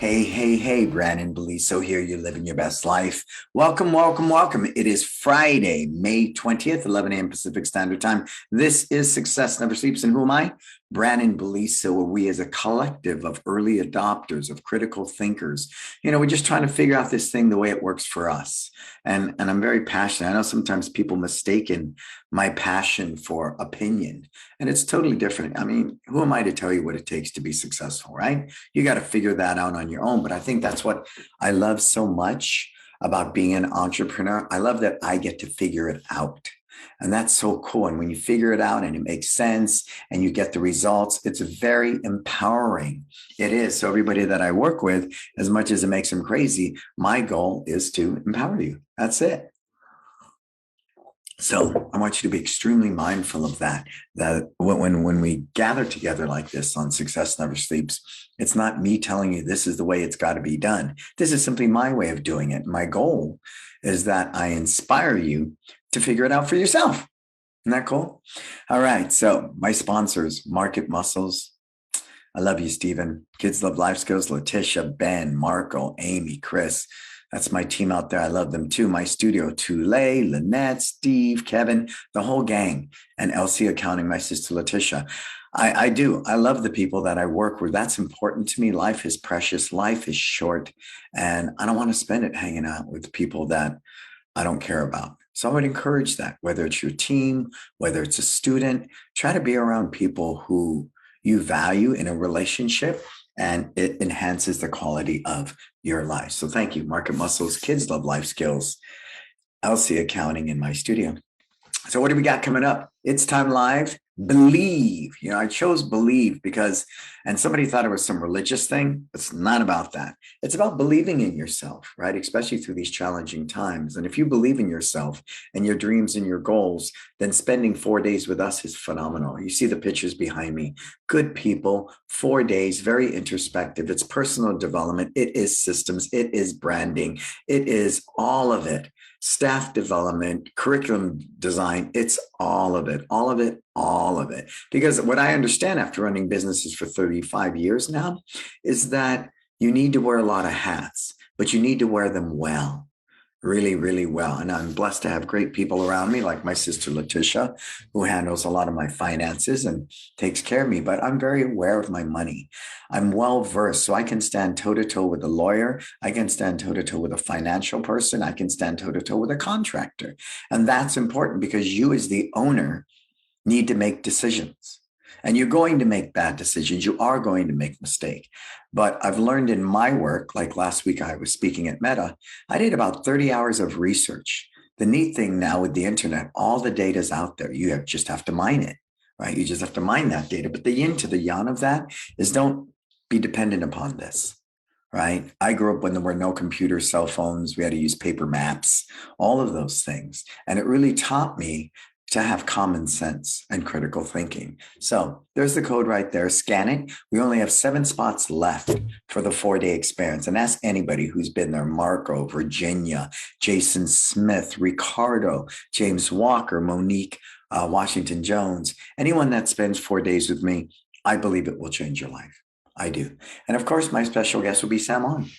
Hey, Brannon Beliso here. You're living your best life. Welcome. It is Friday, May 20th, 11 a.m. Pacific Standard Time. This is Success Never Sleeps. And who am I? Brannon Beliso, where we as a collective of early adopters, of critical thinkers, we're just trying to figure out this thing the way it works for us. And I'm very passionate. I know sometimes people mistaken my passion for opinion, and it's totally different. I mean, who am I to tell you what it takes to be successful, right? You got to figure that out on your own. But I think that's what I love so much about being an entrepreneur. I love that I get to figure it out. And that's so cool. And when you figure it out and it makes sense and you get the results, it's very empowering. It is. So everybody that I work with, as much as it makes them crazy, my goal is to empower you. That's it. So I want you to be extremely mindful of that when we gather together like this on Success Never Sleeps, it's not me telling you this is the way it's got to be done. This is simply my way of doing it. My goal is that I inspire you to figure it out for yourself. Isn't that cool? All right. So my sponsors, Market Muscles. I love you, Stephen. Kids Love Life Skills, Letitia, Ben, Marco, Amy, Chris. That's my team out there. I love them too. My studio, Tulay, Lynette, Steve, Kevin, the whole gang, and LC Accounting, my sister, Letitia. I do. I love the people that I work with. That's important to me. Life is precious. Life is short. And I don't want to spend it hanging out with people that I don't care about. So I would encourage that, whether it's your team, whether it's a student, try to be around people who you value in a relationship, and it enhances the quality of your life. So thank you, Market Muscles, Kids Love Life Skills, LC Accounting in my studio. So what do we got coming up? It's Time Live. Believe. I chose believe because, and somebody thought it was some religious thing. It's not about that. It's about believing in yourself, right? Especially through these challenging times. And if you believe in yourself and your dreams and your goals, then spending 4 days with us is phenomenal. You see the pictures behind me. Good people, 4 days, very introspective. It's personal development. It is systems. It is branding. It is all of it. Staff development, curriculum design, it's all of it. Because what I understand after running businesses for 35 years now is that you need to wear a lot of hats, but you need to wear them well. Really, really well. And I'm blessed to have great people around me, like my sister Letitia, who handles a lot of my finances and takes care of me. But I'm very aware of my money. I'm well versed, so I can stand toe to toe with a lawyer. I can stand toe to toe with a financial person. I can stand toe to toe with a contractor. And that's important because you, as the owner, need to make decisions. And you're going to make bad decisions. You are going to make mistakes. But I've learned in my work, like last week I was speaking at Meta, I did about 30 hours of research. The neat thing now with the internet, all the data is out there. Just have to mine it, right? You just have to mine that data. But the yin to the yang of that is don't be dependent upon this, right? I grew up when there were no computers, cell phones. We had to use paper maps, all of those things. And it really taught me to have common sense and critical thinking. So there's the code right there. Scan it. We only have 7 spots left for the 4-day experience. And ask anybody who's been there: Marco, Virginia, Jason Smith, Ricardo, James Walker, Monique, Washington Jones, anyone that spends 4 days with me, I believe it will change your life. I do. And of course, my special guest will be Sam On.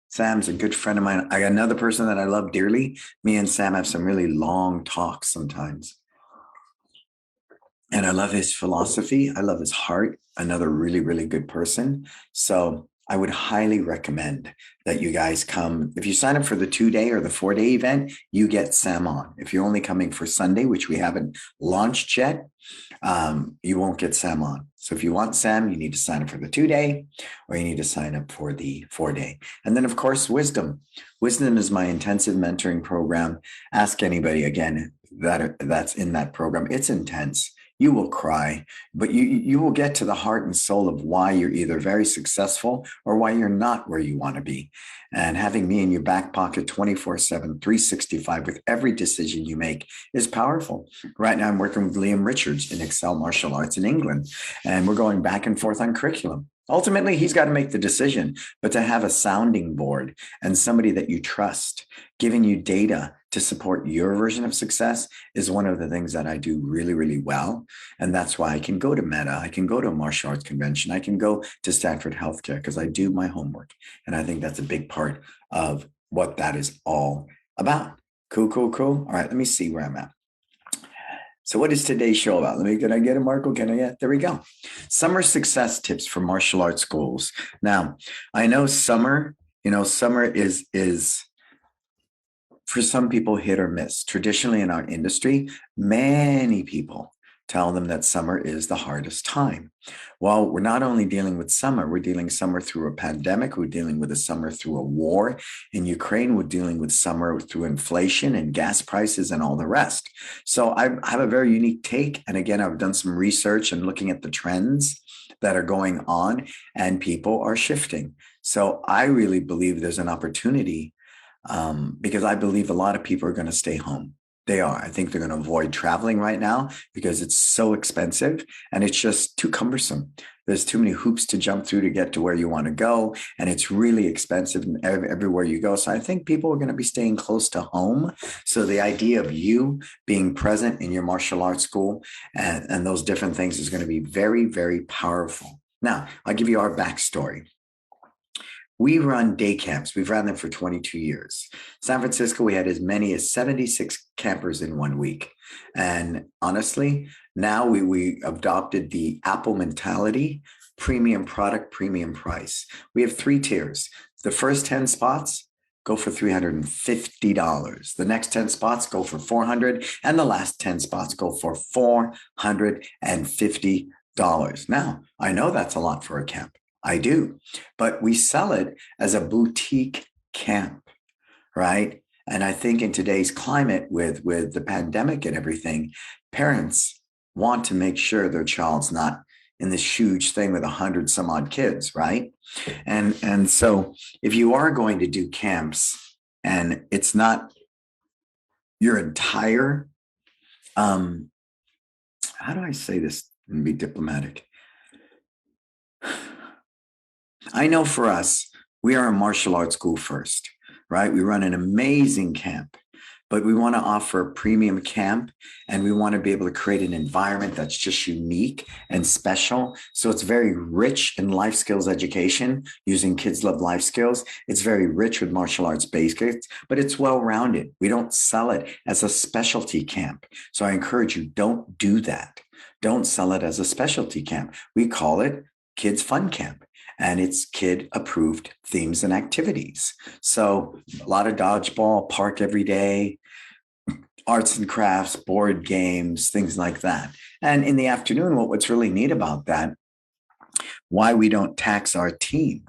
Sam's a good friend of mine. I got another person that I love dearly. Me and Sam have some really long talks sometimes. And I love his philosophy. I love his heart. Another really, really good person. So I would highly recommend that you guys come. If you sign up for the 2-day or the 4-day event, you get Sam On. If you're only coming for Sunday, which we haven't launched yet, you won't get Sam On. So if you want Sam, you need to sign up for the 2-day or you need to sign up for the 4-day. And then, of course, Wisdom. Wisdom is my intensive mentoring program. Ask anybody, again, that's in that program. It's intense. You will cry, but you will get to the heart and soul of why you're either very successful or why you're not where you want to be. And having me in your back pocket 24/7, 365 with every decision you make is powerful. Right now, I'm working with Liam Richards in Excel Martial Arts in England, and we're going back and forth on curriculum. Ultimately, he's got to make the decision, but to have a sounding board and somebody that you trust giving you data to support your version of success is one of the things that I do really, really well. And that's why I can go to Meta, I can go to a martial arts convention, I can go to Stanford Healthcare because I do my homework. And I think that's a big part of what that is all about. Cool, cool, cool. All right, let me see where I'm at. So what is today's show about? Can I get a Marco? Can I get, there we go. Summer success tips for martial arts schools. Now, I know summer is for some people hit or miss. Traditionally in our industry, many people tell them that summer is the hardest time. Well, we're not only dealing with summer, we're dealing summer through a pandemic, we're dealing with a summer through a war in Ukraine, we're dealing with summer through inflation and gas prices and all the rest. So I have a very unique take. And again, I've done some research and looking at the trends that are going on, and people are shifting. So I really believe there's an opportunity because I believe a lot of people are going to stay home. They are. I think they're going to avoid traveling right now because it's so expensive and it's just too cumbersome. There's too many hoops to jump through to get to where you want to go. And it's really expensive everywhere you go. So I think people are going to be staying close to home. So the idea of you being present in your martial arts school and those different things is going to be very, very powerful. Now, I'll give you our backstory. We run day camps. We've run them for 22 years. San Francisco, we had as many as 76 campers in 1 week. And honestly, now we adopted the Apple mentality, premium product, premium price. We have 3 tiers. The first 10 spots go for $350. The next 10 spots go for $400, and the last 10 spots go for $450. Now, I know that's a lot for a camp. I do, but we sell it as a boutique camp, right? And I think in today's climate with the pandemic and everything, parents want to make sure their child's not in this huge thing with 100 some odd kids, right? And so if you are going to do camps and it's not your entire, how do I say this and be diplomatic? I know for us, we are a martial arts school first, right? We run an amazing camp, but we want to offer a premium camp and we want to be able to create an environment that's just unique and special. So it's very rich in life skills education using Kids Love Life Skills. It's very rich with martial arts basics, but it's well-rounded. We don't sell it as a specialty camp. So I encourage you, don't do that. Don't sell it as a specialty camp. We call it Kids Fun Camp. And it's kid approved themes and activities. So a lot of dodgeball, park every day, arts and crafts, board games, things like that. And in the afternoon, what's really neat about that, why we don't tax our team,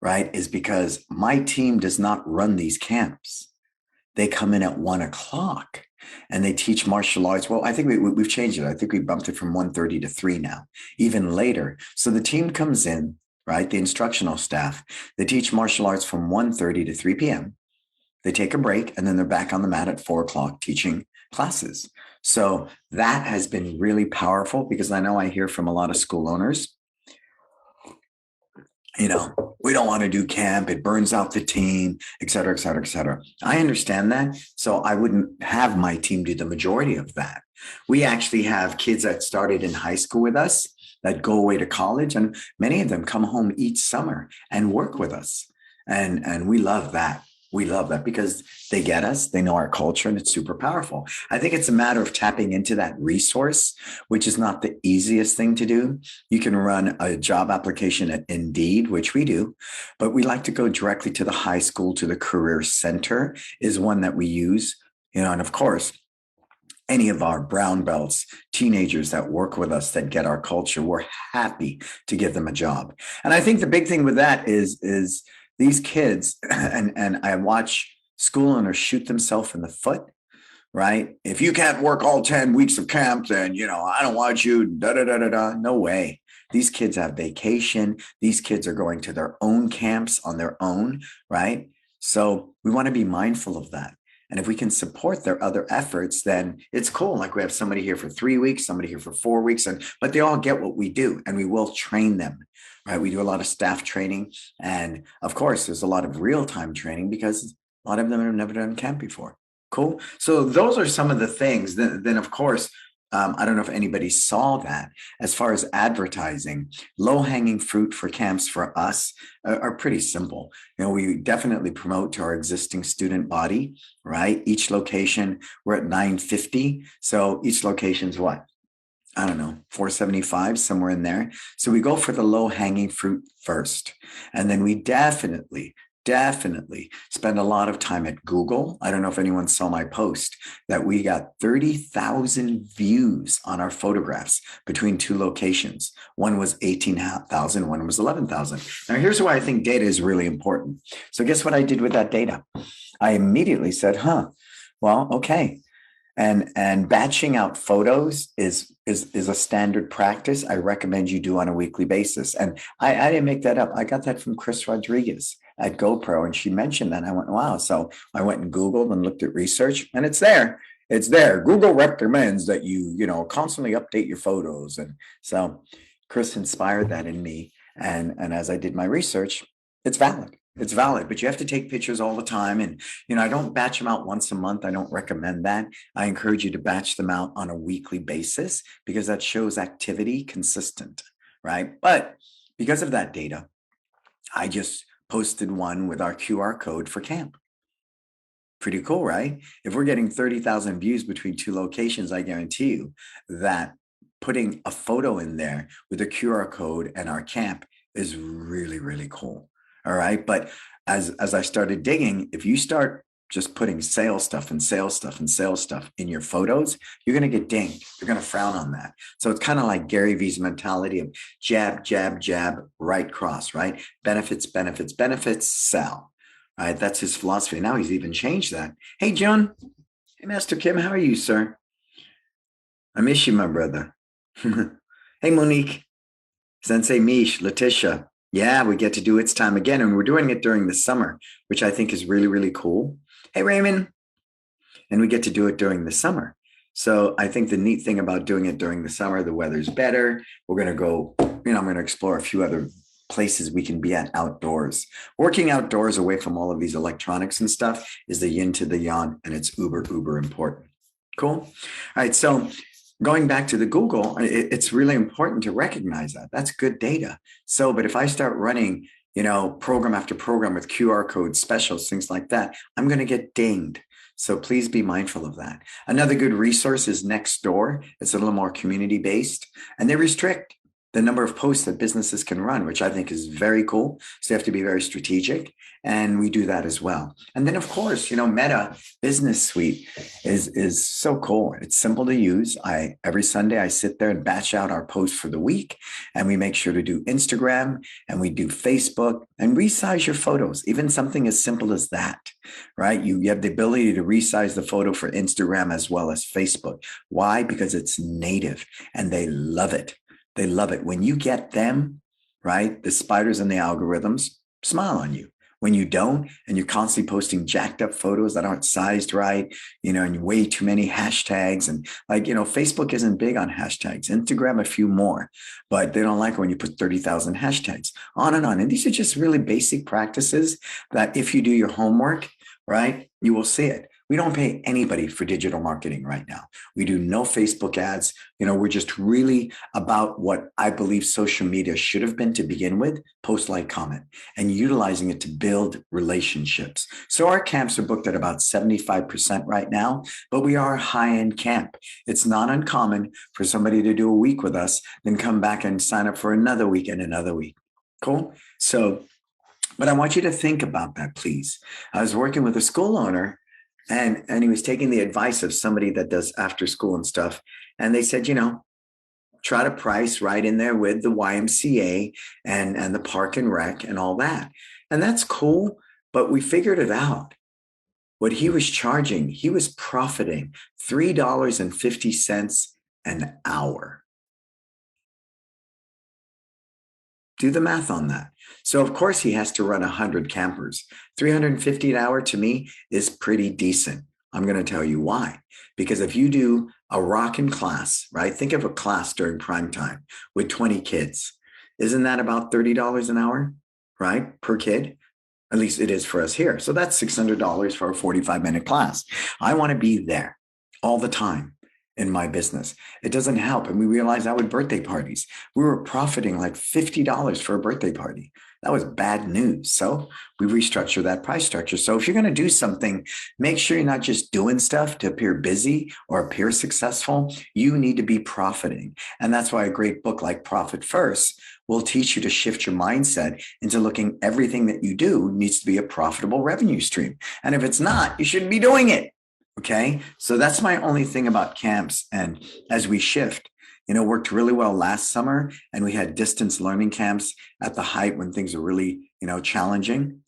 right, is because my team does not run these camps. They come in at 1:00 and they teach martial arts. Well, I think we've changed it. I think we bumped it from 1:30 to 3 now, even later. So the team comes in, right? The instructional staff, they teach martial arts from 1:30 to 3 p.m. They take a break and then they're back on the mat at 4:00 teaching classes. So that has been really powerful because I know I hear from a lot of school owners, we don't want to do camp. It burns out the team, et cetera, et cetera, et cetera. I understand that. So I wouldn't have my team do the majority of that. We actually have kids that started in high school with us that go away to college, and many of them come home each summer and work with us. And we love that. We love that because they get us, they know our culture, and it's super powerful. I think it's a matter of tapping into that resource, which is not the easiest thing to do. You can run a job application at Indeed, which we do, but we like to go directly to the high school, to the career center is one that we use, and of course, any of our brown belts, teenagers that work with us that get our culture, we're happy to give them a job. And I think the big thing with that is these kids, and I watch school owners shoot themselves in the foot, right? If you can't work all 10 weeks of camp, then, I don't want you, da-da-da-da-da. No way. These kids have vacation. These kids are going to their own camps on their own, right? So we want to be mindful of that. And if we can support their other efforts, then it's cool. Like we have somebody here for 3 weeks, somebody here for 4 weeks, but they all get what we do, and we will train them, right? We do a lot of staff training. And of course, there's a lot of real-time training because a lot of them have never done camp before. Cool. So those are some of the things. Then of course, I don't know if anybody saw that. As far as advertising, low-hanging fruit for camps for us are pretty simple. We definitely promote to our existing student body, right? Each location, we're at 950. So each location's what? I don't know, 475, somewhere in there. So we go for the low-hanging fruit first. And then we definitely spend a lot of time at Google. I don't know if anyone saw my post that we got 30,000 views on our photographs between two locations. One was 18,000, one was 11,000. Now, here's why I think data is really important. So guess what I did with that data? I immediately said, well, okay. And batching out photos is a standard practice I recommend you do on a weekly basis. And I didn't make that up. I got that from Chris Rodriguez at GoPro, and she mentioned that. And I went, wow. So I went and Googled and looked at research, and it's there. It's there. Google recommends that you constantly update your photos. And so Chris inspired that in me. And as I did my research, it's valid. It's valid, but you have to take pictures all the time. And, I don't batch them out once a month. I don't recommend that. I encourage you to batch them out on a weekly basis because that shows activity consistent, right? But because of that data, I just posted one with our QR code for camp. Pretty cool, right? If we're getting 30,000 views between two locations, I guarantee you that putting a photo in there with a QR code and our camp is really, really cool. All right. But as I started digging, if you start just putting sales stuff in your photos, you're going to get dinged. You're going to frown on that. So it's kind of like Gary Vee's mentality of jab, jab, jab, right cross, right? Benefits, benefits, benefits, sell. Right. That's his philosophy. Now he's even changed that. Hey, John. Hey, Master Kim. How are you, sir? I miss you, my brother. Hey, Monique. Sensei Mish, Letitia. Yeah, we get to do It's Time Again, and we're doing it during the summer, which I think is really, really cool. Hey, Raymond. And we get to do it during the summer. So I think the neat thing about doing it during the summer, the weather's better. We're going to go, I'm going to explore a few other places we can be at outdoors. Working outdoors away from all of these electronics and stuff is the yin to the yang, and it's uber, uber important. Cool. All right. So going back to the Google, it's really important to recognize that. That's good data. So, but if I start running, program after program with QR codes, specials, things like that, I'm going to get dinged. So please be mindful of that. Another good resource is Nextdoor. It's a little more community-based, and they restrict the number of posts that businesses can run, which I think is very cool. So you have to be very strategic, and we do that as well. And then, of course, Meta Business Suite is so cool. It's simple to use. Every Sunday I sit there and batch out our posts for the week, and we make sure to do Instagram, and we do Facebook, and resize your photos. Even something as simple as that, right? You have the ability to resize the photo for Instagram as well as Facebook. Why? Because it's native, and they love it. They love it. When you get them, right, the spiders and the algorithms smile on you. When you don't, and you're constantly posting jacked up photos that aren't sized right, and way too many hashtags. And Facebook isn't big on hashtags. Instagram, a few more, but they don't like it when you put 30,000 hashtags on and on. And these are just really basic practices that if you do your homework, right, you will see it. We don't pay anybody for digital marketing right now. We do no Facebook ads. We're just really about what I believe social media should have been to begin with: post, like, comment, and utilizing it to build relationships. So our camps are booked at about 75% right now, but we are a high-end camp. It's not uncommon for somebody to do a week with us, then come back and sign up for another week and another week. Cool. So, but I want you to think about that, please. I was working with a school owner, and he was taking the advice of somebody that does after school and stuff. And they said, try to price right in there with the YMCA and the park and rec and all that. And that's cool. But we figured it out. What he was charging, he was profiting $3.50 an hour. Do the math on that. So, of course, he has to run 100 campers. $350 an hour to me is pretty decent. I'm going to tell you why. Because if you do a rockin' class, right? Think of a class during prime time with 20 kids. Isn't that about $30 an hour, right? Per kid? At least it is for us here. So that's $600 for a 45-minute class. I want to be there all the time in my business. It doesn't help. And we realized that with birthday parties, we were profiting like $50 for a birthday party. That was bad news. So we restructured that price structure. So if you're going to do something, make sure you're not just doing stuff to appear busy or appear successful. You need to be profiting. And that's why a great book like Profit First will teach you to shift your mindset into looking everything that you do needs to be a profitable revenue stream. And if it's not, you shouldn't be doing it. Okay. So that's my only thing about camps. And as we shift, worked really well last summer, and we had distance learning camps at the height when things are really, challenging.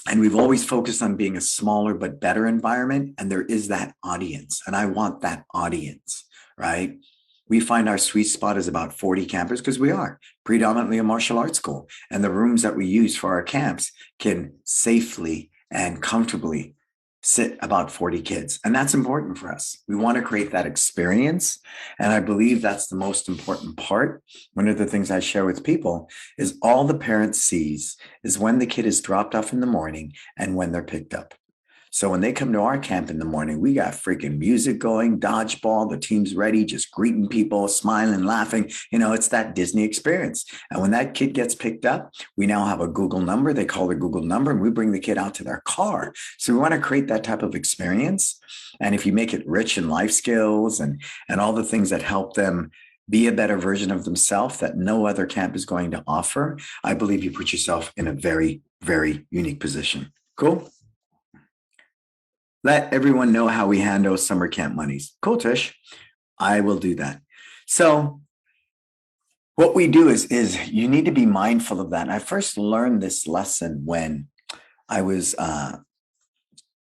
And we've always focused on being a smaller but better environment. And there is that audience. And I want that audience, right? We find our sweet spot is about 40 campers because we are predominantly a martial arts school. And the rooms that we use for our camps can safely and comfortably sit about 40 kids. And that's important for us. We want to create that experience. And I believe that's the most important part. One of the things I share with people is all the parent sees is when the kid is dropped off in the morning and when they're picked up. So when they come to our camp in the morning, we got freaking music going, dodgeball, the team's ready, just greeting people, smiling, laughing. It's that Disney experience. And when that kid gets picked up, we now have a Google number. They call the Google number and we bring the kid out to their car. So we want to create that type of experience. And if you make it rich in life skills and all the things that help them be a better version of themselves that no other camp is going to offer, I believe you put yourself in a very, very unique position. Cool. Let everyone know how we handle summer camp monies. Cool, Tish. I will do that. So what we do is you need to be mindful of that. And I first learned this lesson when I was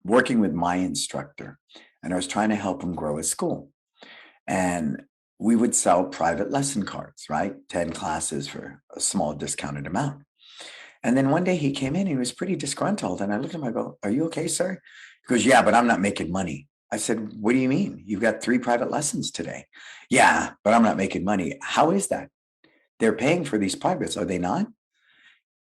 working with my instructor, and I was trying to help him grow his school. And we would sell private lesson cards, right? 10 classes for a small discounted amount. And then one day he came in, he was pretty disgruntled. And I looked at him, I go, "Are you okay, sir?" He goes, "Yeah, but I'm not making money." I said, "What do you mean? You've got 3 private lessons today." "Yeah, but I'm not making money." "How is that? They're paying for these privates, are they not?"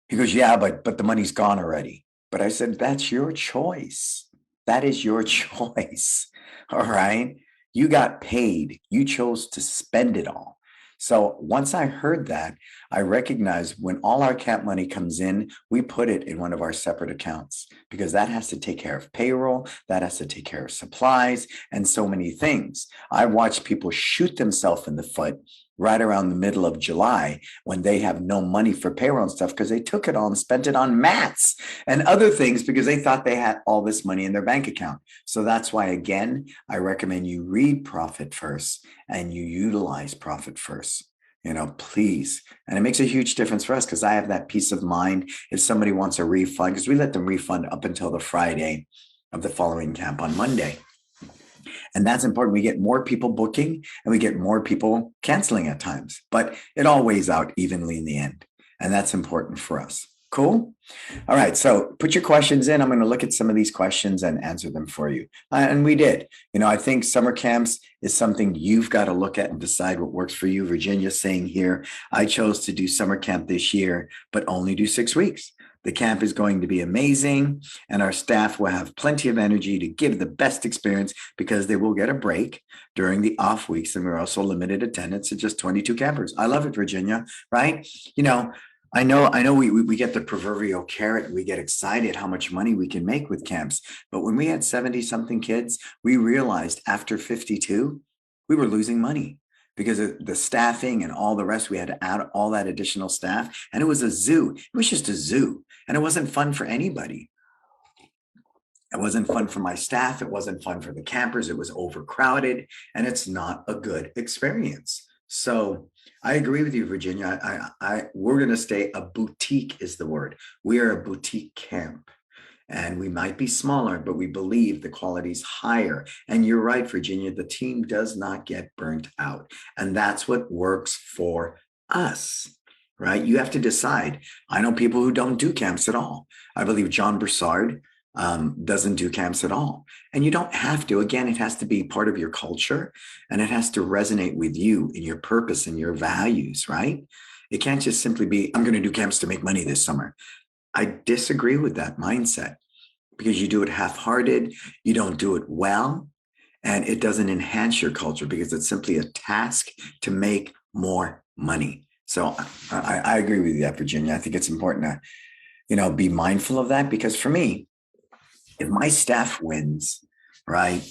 He goes, "Yeah, but the money's gone already." But I said, "That's your choice. That is your choice." All right. You got paid. You chose to spend it all. So once I heard that, I recognized when all our camp money comes in, we put it in one of our separate accounts because that has to take care of payroll, that has to take care of supplies, and so many things. I watched people shoot themselves in the foot right around the middle of July when they have no money for payroll and stuff because they took it all and spent it on mats and other things because they thought they had all this money in their bank account. So that's why, again, I recommend you read Profit First and you utilize Profit First. Please. And it makes a huge difference for us because I have that peace of mind if somebody wants a refund, because we let them refund up until the Friday of the following camp on Monday. And that's important. We get more people booking and we get more people canceling at times, but it all weighs out evenly in the end. And that's important for us. Cool. All right. So put your questions in. I'm going to look at some of these questions and answer them for you. And we did. I think summer camps is something you've got to look at and decide what works for you. Virginia's saying here, I chose to do summer camp this year, but only do 6 weeks. The camp is going to be amazing, and our staff will have plenty of energy to give the best experience because they will get a break during the off weeks. And we're also limited attendance at just 22 campers. I love it, Virginia, right? I know we get the proverbial carrot and we get excited how much money we can make with camps. But when we had 70 something kids, we realized after 52, we were losing money because of the staffing and all the rest. We had to add all that additional staff, and it was a zoo. It was just a zoo, and it wasn't fun for anybody. It wasn't fun for my staff. It wasn't fun for the campers. It was overcrowded, and it's not a good experience. So I agree with you, Virginia. We're going to stay. A boutique is the word. We are a boutique camp. And we might be smaller, but we believe the quality is higher. And you're right, Virginia, the team does not get burnt out. And that's what works for us, right? You have to decide. I know people who don't do camps at all. I believe John Broussard doesn't do camps at all. And you don't have to. Again, it has to be part of your culture, and it has to resonate with you and your purpose and your values, right? It can't just simply be, I'm going to do camps to make money this summer. I disagree with that mindset, because you do it half-hearted, you don't do it well, and it doesn't enhance your culture because it's simply a task to make more money. So I agree with you that, Virginia. I think it's important to, be mindful of that, because for me, if my staff wins, right,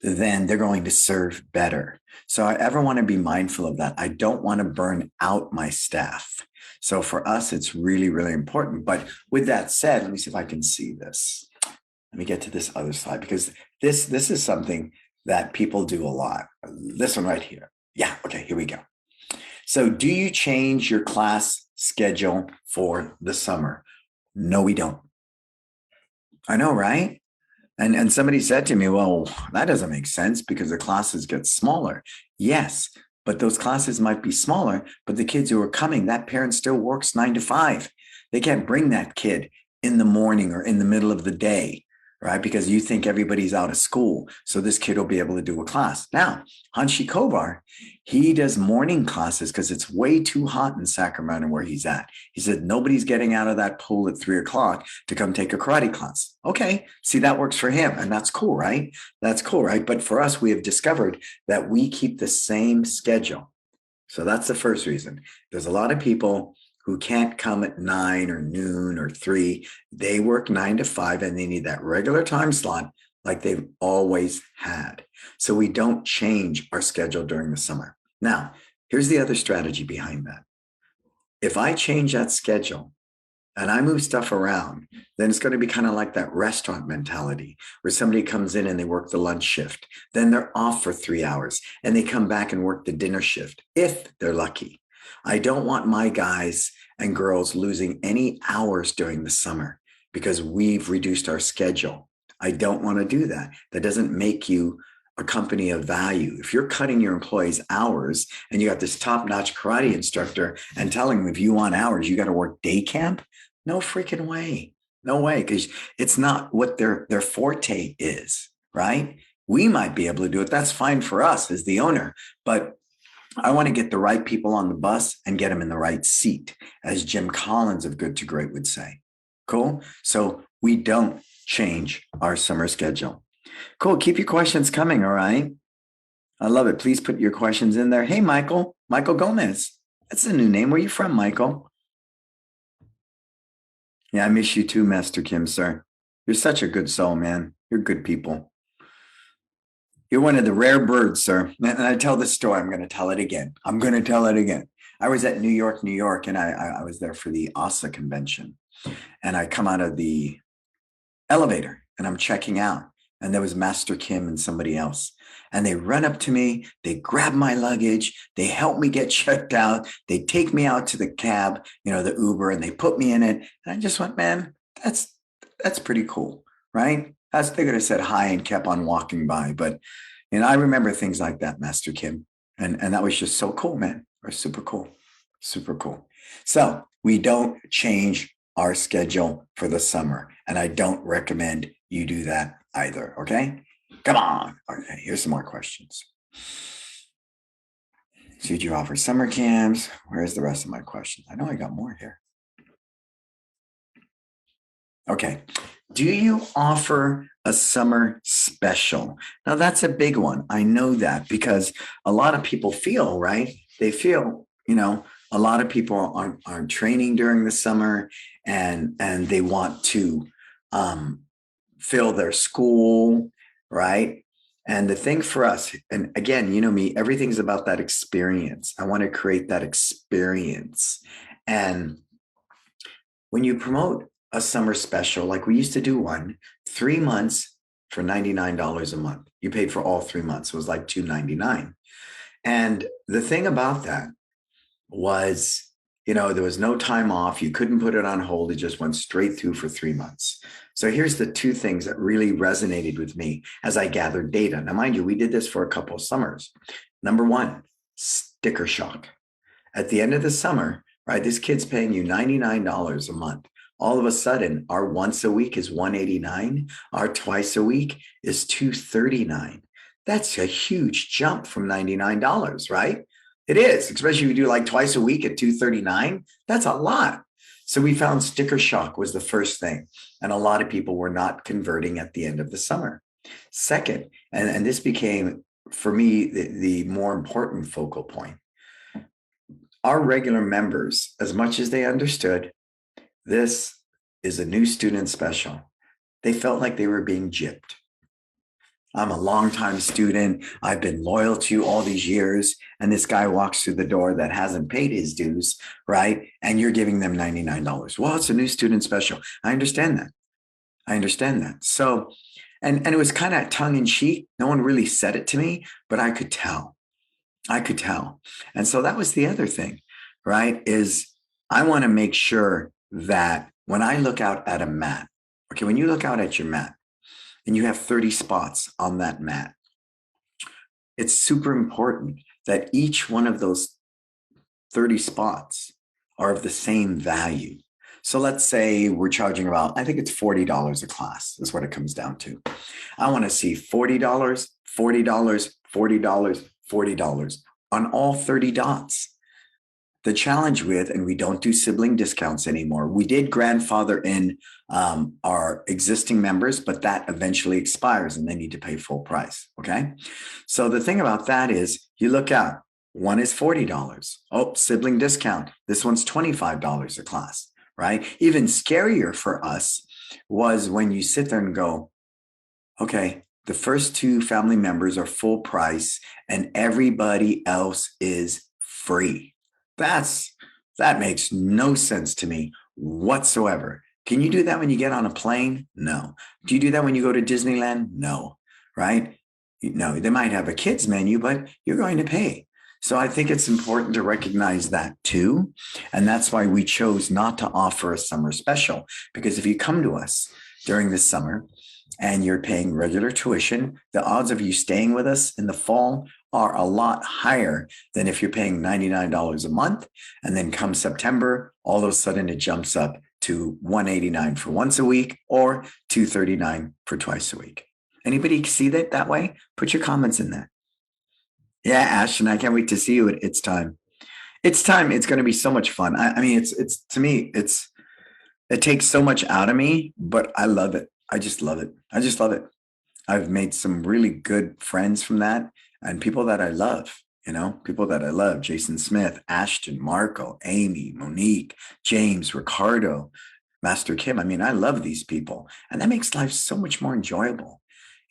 then they're going to serve better. So I ever want to be mindful of that. I don't want to burn out my staff. So for us, it's really, really important. But with that said, let me see if I can see this. Let me get to this other slide, because this is something that people do a lot. This one right here. Yeah, okay, here we go. So do you change your class schedule for the summer? No, we don't. I know, right? And somebody said to me, well, that doesn't make sense because the classes get smaller. Yes, but those classes might be smaller, but the kids who are coming, that parent still works 9 to 5. They can't bring that kid in the morning or in the middle of the day, right? Because you think everybody's out of school. So this kid will be able to do a class. Now, Hanshi Kovar, he does morning classes because it's way too hot in Sacramento where he's at. He said, nobody's getting out of that pool at 3 o'clock to come take a karate class. Okay, see, that works for him. And that's cool, right? That's cool, right? But for us, we have discovered that we keep the same schedule. So that's the first reason. There's a lot of people who can't come at 9 or noon or 3. They work 9 to 5 and they need that regular time slot like they've always had. So we don't change our schedule during the summer. Now, here's the other strategy behind that. If I change that schedule and I move stuff around, then it's going to be kind of like that restaurant mentality where somebody comes in and they work the lunch shift. Then they're off for 3 hours and they come back and work the dinner shift, if they're lucky. I don't want my guys and girls losing any hours during the summer because we've reduced our schedule. I don't want to do that. That doesn't make you a company of value. If you're cutting your employees' hours and you got this top-notch karate instructor and telling them if you want hours, you got to work day camp, no freaking way. No way, because it's not what their forte is, right? We might be able to do it. That's fine for us as the owner, but I want to get the right people on the bus and get them in the right seat, as Jim Collins of Good to Great would say. Cool? So we don't change our summer schedule. Cool. Keep your questions coming, all right? I love it. Please put your questions in there. Hey, Michael Gomez. That's a new name. Where are you from, Michael? Yeah, I miss you too, Master Kim, sir. You're such a good soul, man. You're good people. You're one of the rare birds, sir. And I tell this story. I'm going to tell it again. I was at New York, and I was there for the ASA convention. And I come out of the elevator and I'm checking out. And there was Master Kim and somebody else. And they run up to me. They grab my luggage. They help me get checked out. They take me out to the cab, the Uber, and they put me in it. And I just went, man, that's pretty cool, right? They could have said hi and kept on walking by. But, I remember things like that, Master Kim. And that was just so cool, man. Or super cool. Super cool. So we don't change our schedule for the summer. And I don't recommend you do that either. Okay. Come on. Okay. Here's some more questions. So do you offer summer camps? Where's the rest of my questions? I know I got more here. Okay. Do you offer a summer special? Now that's a big one. I know that because a lot of people feel, right? They feel, a lot of people are training during the summer and they want to fill their school, right? And the thing for us, and again, me, everything's about that experience. I want to create that experience. And when you promote a summer special, like we used to do 3 months for $99 a month. You paid for all 3 months. It was like $299. And the thing about that was, there was no time off. You couldn't put it on hold. It just went straight through for 3 months. So here's the 2 things that really resonated with me as I gathered data. Now, mind you, we did this for a couple of summers. Number 1, sticker shock. At the end of the summer, right, this kid's paying you $99 a month. All of a sudden, our once a week is $189. Our twice a week is $239. That's a huge jump from $99, right? It is, especially if you do like twice a week at $239. That's a lot. So we found sticker shock was the first thing. And a lot of people were not converting at the end of the summer. Second, and this became, for me, the more important focal point. Our regular members, as much as they understood, this is a new student special, they felt like they were being gypped. I'm a longtime student. I've been loyal to you all these years. And this guy walks through the door that hasn't paid his dues, right? And you're giving them $99. Well, it's a new student special. I understand that. I understand that. So, and it was kind of tongue in cheek. No one really said it to me, but I could tell. I could tell. And so that was the other thing, right? Is I want to make sure that when I look out at a mat, okay, when you look out at your mat and you have 30 spots on that mat, it's super important that each one of those 30 spots are of the same value. So let's say we're charging about, I think it's $40 a class is what it comes down to. I want to see $40, $40, $40, $40 on all 30 dots. The challenge with, and we don't do sibling discounts anymore. We did grandfather in our existing members, but that eventually expires and they need to pay full price. Okay. So the thing about that is you look out, one is $40. Oh, sibling discount. This one's $25 a class, right? Even scarier for us was when you sit there and go, okay, the first two family members are full price and everybody else is free. That makes no sense to me whatsoever. Can you do that when you get on a plane? No. Do you do that when you go to Disneyland? No. Right? No, they might have a kids menu, but you're going to pay. So I think it's important to recognize that too. And that's why we chose not to offer a summer special, because if you come to us during the summer and you're paying regular tuition, the odds of you staying with us in the fall are a lot higher than if you're paying $99 a month. And then come September, all of a sudden it jumps up to $189 for once a week or $239 for twice a week. Anybody see that way? Put your comments in there. Yeah, Ashton, I can't wait to see you. It's time. It's time. It's going to be so much fun. I mean, it's to me, it takes so much out of me, but I love it. I just love it. I just love it. I've made some really good friends from that and people that I love, people that I love, Jason Smith, Ashton, Marco, Amy, Monique, James, Ricardo, Master Kim. I mean, I love these people and that makes life so much more enjoyable.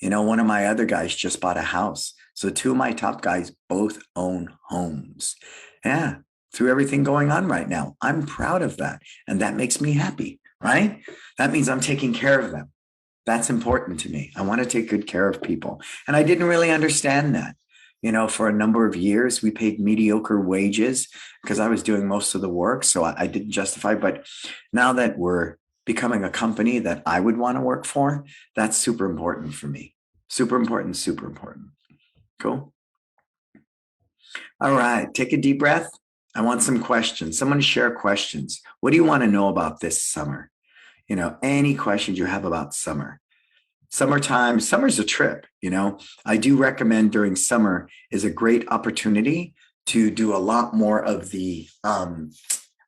One of my other guys just bought a house. So two of my top guys both own homes. Yeah, through everything going on right now, I'm proud of that. And that makes me happy, right? That means I'm taking care of them. That's important to me. I want to take good care of people. And I didn't really understand that. For a number of years, we paid mediocre wages because I was doing most of the work. So I didn't justify. But now that we're becoming a company that I would want to work for, that's super important for me. Super important, super important. Cool. All right. Take a deep breath. I want some questions. Someone share questions. What do you want to know about this summer? Any questions you have about summer. Summertime, summer's a trip. I do recommend during summer is a great opportunity to do a lot more of the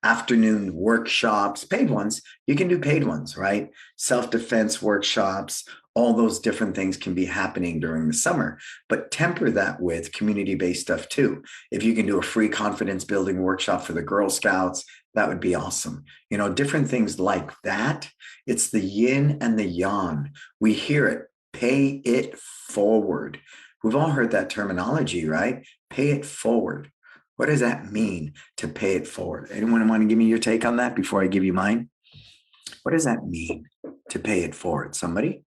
afternoon workshops, paid ones. You can do paid ones, right? Self-defense workshops, all those different things can be happening during the summer, but temper that with community-based stuff too. If you can do a free confidence building workshop for the Girl Scouts, that would be awesome. Different things like that. It's the yin and the yang. We hear it, pay it forward. We've all heard that terminology, right? Pay it forward. What does that mean to pay it forward? Anyone want to give me your take on that before I give you mine? What does that mean to pay it forward? Somebody?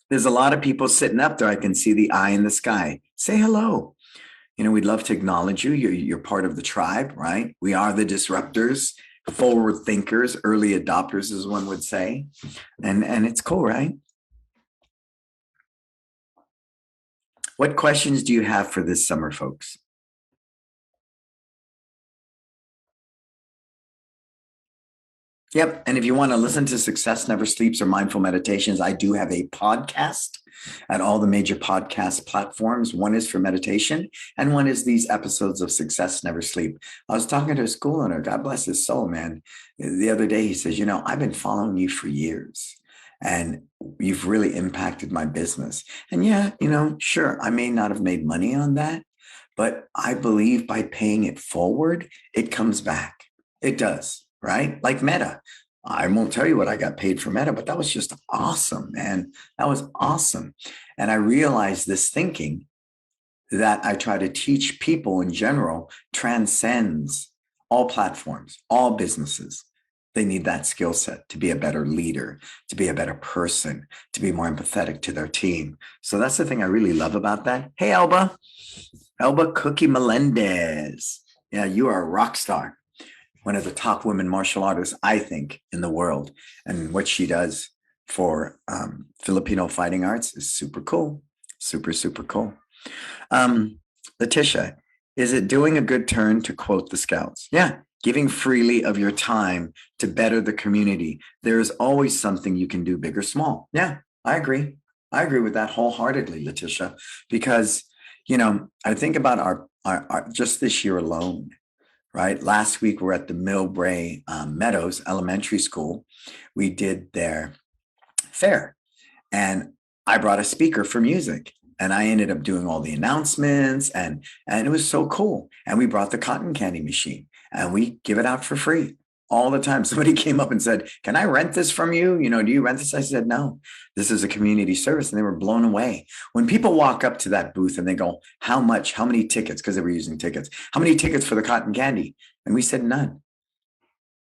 There's a lot of people sitting up there. I can see the eye in the sky. Say hello. We'd love to acknowledge you. You're part of the tribe, right? We are the disruptors, forward thinkers, early adopters, as one would say. And it's cool, right? What questions do you have for this summer, folks? Yep. And if you want to listen to Success Never Sleeps or Mindful Meditations, I do have a podcast at all the major podcast platforms. One is for meditation, and one is these episodes of Success Never Sleep. I was talking to a school owner, God bless his soul, man. The other day, he says, I've been following you for years, and you've really impacted my business. And yeah, sure, I may not have made money on that, but I believe by paying it forward, it comes back. It does, right? Like Meta. I won't tell you what I got paid for Meta, but that was just awesome, man. That was awesome. And I realized this thinking that I try to teach people in general transcends all platforms, all businesses. They need that skill set to be a better leader, to be a better person, to be more empathetic to their team. So that's the thing I really love about that. Hey, Elba Cookie Melendez. Yeah, you are a rock star. One of the top women martial artists, I think, in the world. And what she does for Filipino fighting arts is super cool. Super, super cool. Letitia, is it doing a good turn to quote the scouts? Yeah, giving freely of your time to better the community. There is always something you can do, big or small. Yeah, I agree. I agree with that wholeheartedly, Letitia, because, I think about our just this year alone, right? Last week, we're at the Millbrae Meadows Elementary School. We did their fair, and I brought a speaker for music, and I ended up doing all the announcements, and it was so cool. And we brought the cotton candy machine, and we give it out for free all the time. Somebody came up and said, "Can I rent this from you? Do you rent this?" I said, "No, this is a community service." And they were blown away. When people walk up to that booth and they go, "How much? How many tickets?" Because they were using tickets. "How many tickets for the cotton candy?" And we said, "None.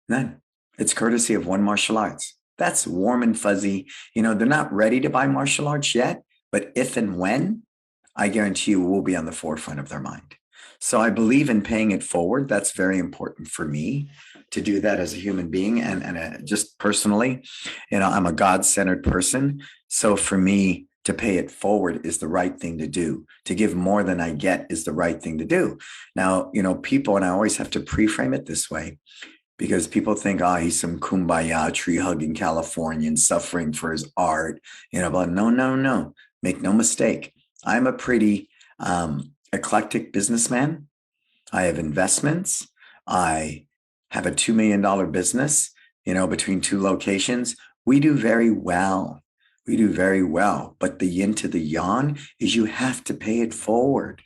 None. It's courtesy of One Martial Arts." That's warm and fuzzy. They're not ready to buy martial arts yet, but if and when, I guarantee you we'll be on the forefront of their mind. So I believe in paying it forward. That's very important for me to do that as a human being. And just personally, I'm a God-centered person. So for me, to pay it forward is the right thing to do. To give more than I get is the right thing to do. Now, people, and I always have to pre-frame it this way, because people think, he's some kumbaya tree hugging Californian suffering for his art, but no. Make no mistake. I'm a pretty eclectic businessman. I have investments. I have a $2 million business, between two locations. We do very well. We do very well. But the yin to the yang is you have to pay it forward.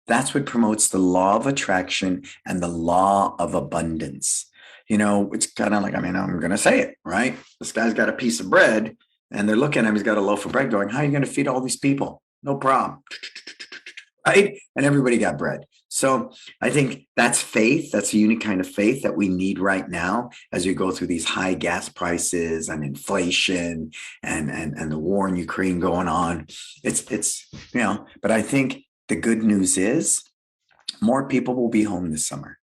That's what promotes the law of attraction and the law of abundance. It's kind of like, I'm going to say it, right? This guy's got a piece of bread and they're looking at him. He's got a loaf of bread going, how are you going to feed all these people? No problem. Right? And everybody got bread. So I think that's faith. That's a unique kind of faith that we need right now as we go through these high gas prices and inflation and the war in Ukraine going on. It's but I think the good news is more people will be home this summer.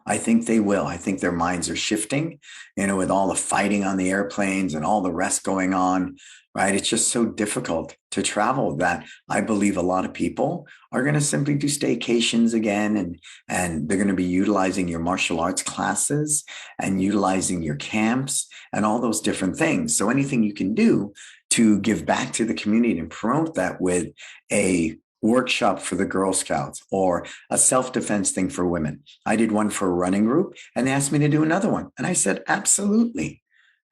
I think they will. I think their minds are shifting, with all the fighting on the airplanes and all the rest going on, right? It's just so difficult to travel that I believe a lot of people are going to simply do staycations again. And they're going to be utilizing your martial arts classes and utilizing your camps and all those different things. So anything you can do to give back to the community and promote that with a workshop for the Girl Scouts or a self-defense thing for women. I did one for a running group and they asked me to do another one. And I said, absolutely.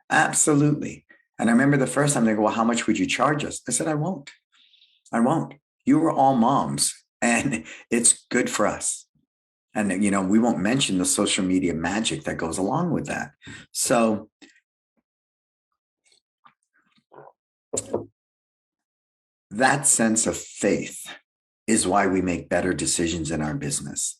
Absolutely. And I remember the first time they go, well, how much would you charge us? I said, I won't. You were all moms and it's good for us. And, we won't mention the social media magic that goes along with that. So that sense of faith is why we make better decisions in our business.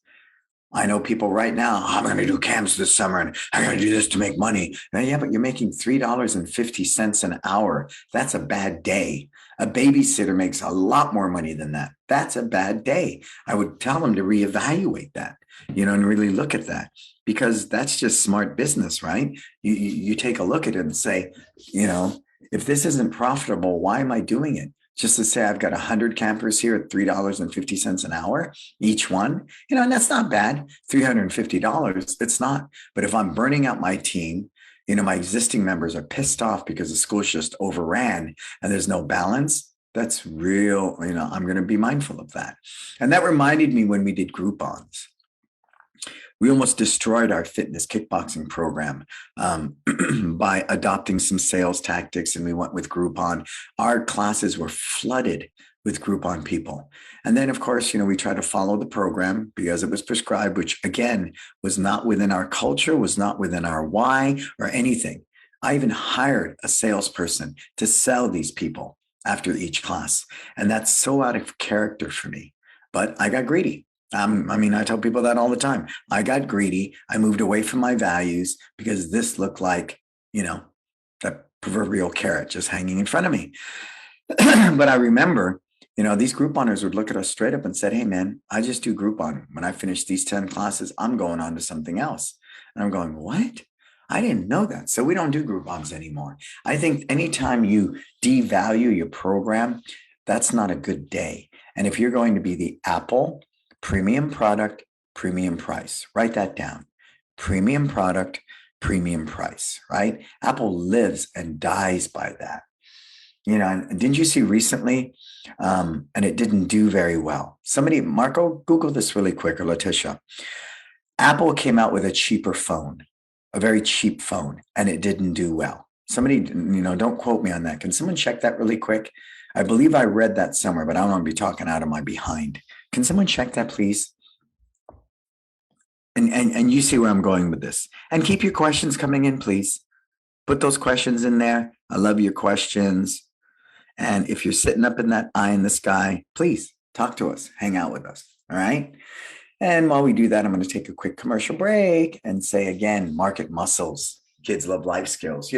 I know people right now, I'm going to do camps this summer and I'm going to do this to make money. Yeah, but you're making $3.50 an hour. That's a bad day. A babysitter makes a lot more money than that. That's a bad day. I would tell them to reevaluate that, and really look at that, because that's just smart business, right? You take a look at it and say, if this isn't profitable, why am I doing it? Just to say I've got 100 campers here at $3.50 an hour, each one, and that's not bad. $350, it's not. But if I'm burning out my team, my existing members are pissed off because the school's just overran and there's no balance. That's real. I'm going to be mindful of that. And that reminded me when we did Groupons. We almost destroyed our fitness kickboxing program by adopting some sales tactics, and we went with Groupon. Our classes were flooded with Groupon people. And then, of course, we tried to follow the program because it was prescribed, which again was not within our culture, was not within our why or anything. I even hired a salesperson to sell these people after each class. And that's so out of character for me. But I got greedy. I tell people that all the time. I got greedy. I moved away from my values because this looked like, that proverbial carrot just hanging in front of me. But I remember, these Grouponers would look at us straight up and said, hey, man, I just do Groupon. When I finish these 10 classes, I'm going on to something else. And I'm going, what? I didn't know that. So we don't do Groupons anymore. I think anytime you devalue your program, that's not a good day. And if you're going to be the Apple, premium product, premium price, write that down. Premium product, premium price, right? Apple lives and dies by that. And didn't you see recently, and it didn't do very well. Marco, Google this really quick, or Letitia. Apple came out with a cheaper phone, a very cheap phone, and it didn't do well. Somebody, don't quote me on that. Can someone check that really quick? I believe I read that somewhere, but I don't want to be talking out of my behind. Can someone check that, please? And you see where I'm going with this. And keep your questions coming in, please. Put those questions in there. I love your questions. And if you're sitting up in that eye in the sky, please talk to us, hang out with us. All right. And while we do that, I'm going to take a quick commercial break and say again, market muscles. Kids love life skills.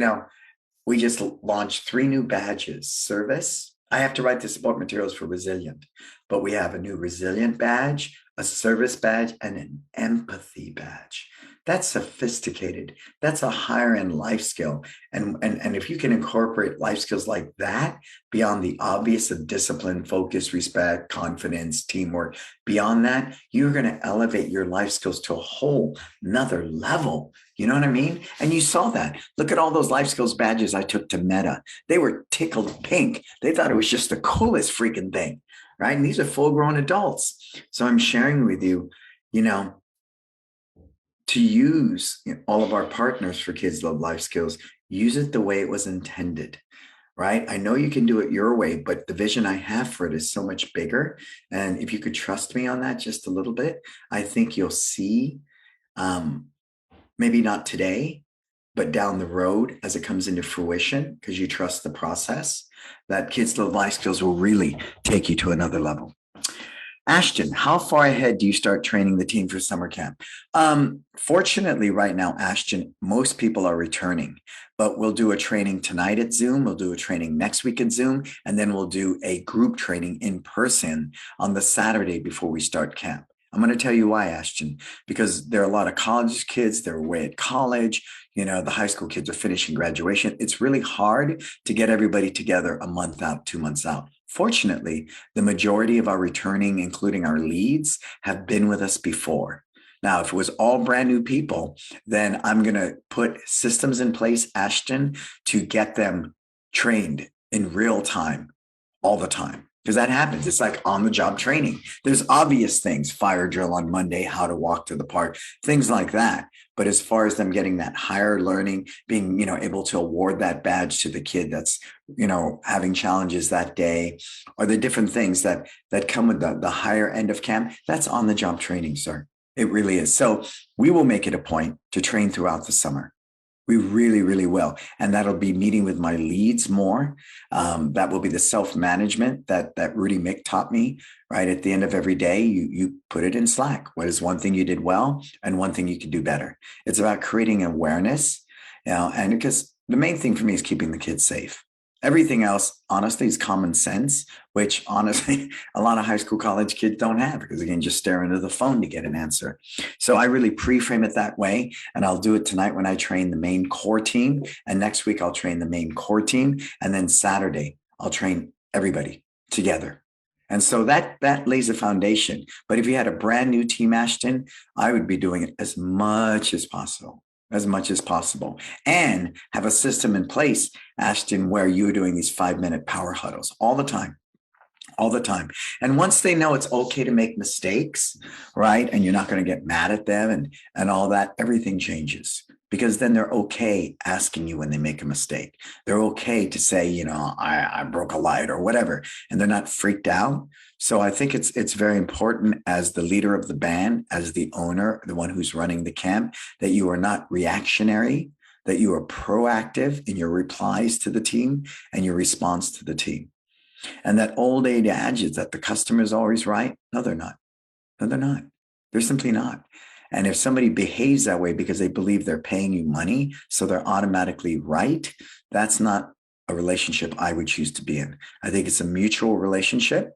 We just launched 3 new badges. Service. I have to write the support materials for Resilient, but we have a new Resilient badge, a service badge, and an empathy badge. That's sophisticated. That's a higher end life skill. And if you can incorporate life skills like that beyond the obvious of discipline, focus, respect, confidence, teamwork, beyond that, you're going to elevate your life skills to a whole nother level. You know what I mean? And you saw that. Look at all those life skills badges I took to Meta. They were tickled pink. They thought it was just the coolest freaking thing, right? And these are full-grown adults. So I'm sharing with you, to use all of our partners for Kids Love Life Skills, use it the way it was intended, right? I know you can do it your way, but the vision I have for it is so much bigger. And if you could trust me on that just a little bit, I think you'll see, maybe not today, but down the road as it comes into fruition, because you trust the process, that Kids Love Life Skills will really take you to another level. Ashton, how far ahead do you start training the team for summer camp? Fortunately, right now, Ashton, most people are returning, but we'll do a training tonight at Zoom. We'll do a training next week at Zoom, and then we'll do a group training in person on the Saturday before we start camp. I'm going to tell you why, Ashton, because there are a lot of college kids. They're away at college. The high school kids are finishing graduation. It's really hard to get everybody together a month out, 2 months out. Fortunately, the majority of our returning, including our leads, have been with us before. Now, if it was all brand new people, then I'm going to put systems in place, Ashton, to get them trained in real time, all the time. Because that happens. It's like on the job training. There's obvious things, fire drill on Monday, how to walk to the park, things like that. But as far as them getting that higher learning, being, able to award that badge to the kid that's, having challenges that day, or the different things that come with the higher end of camp, that's on the job training, sir. It really is. So we will make it a point to train throughout the summer. We really, really will. And that'll be meeting with my leads more. That will be the self-management that Rudy Mick taught me, right? At the end of every day, you put it in Slack. What is one thing you did well and one thing you could do better? It's about creating awareness, and because the main thing for me is keeping the kids safe. Everything else, honestly, is common sense, which honestly, a lot of high school, college kids don't have, because again, just stare into the phone to get an answer. So I really pre-frame it that way. And I'll do it tonight when I train the main core team. And next week, I'll train the main core team. And then Saturday, I'll train everybody together. And so that lays a foundation. But if you had a brand new team, Ashton, I would be doing it as much as possible. as much as possible, and have a system in place, Ashton, where you're doing these 5-minute power huddles all the time. All the time. And once they know it's okay to make mistakes, right? And you're not going to get mad at them and all that, everything changes, because then they're okay asking you when they make a mistake. They're okay to say, I broke a light or whatever, and they're not freaked out. So I think it's very important, as the leader of the band, as the owner, the one who's running the camp, that you are not reactionary, that you are proactive in your replies to the team and your response to the team. And that old adage is that the customer is always right. No, they're not. No, they're not. They're simply not. And if somebody behaves that way because they believe they're paying you money, so they're automatically right, that's not a relationship I would choose to be in. I think it's a mutual relationship,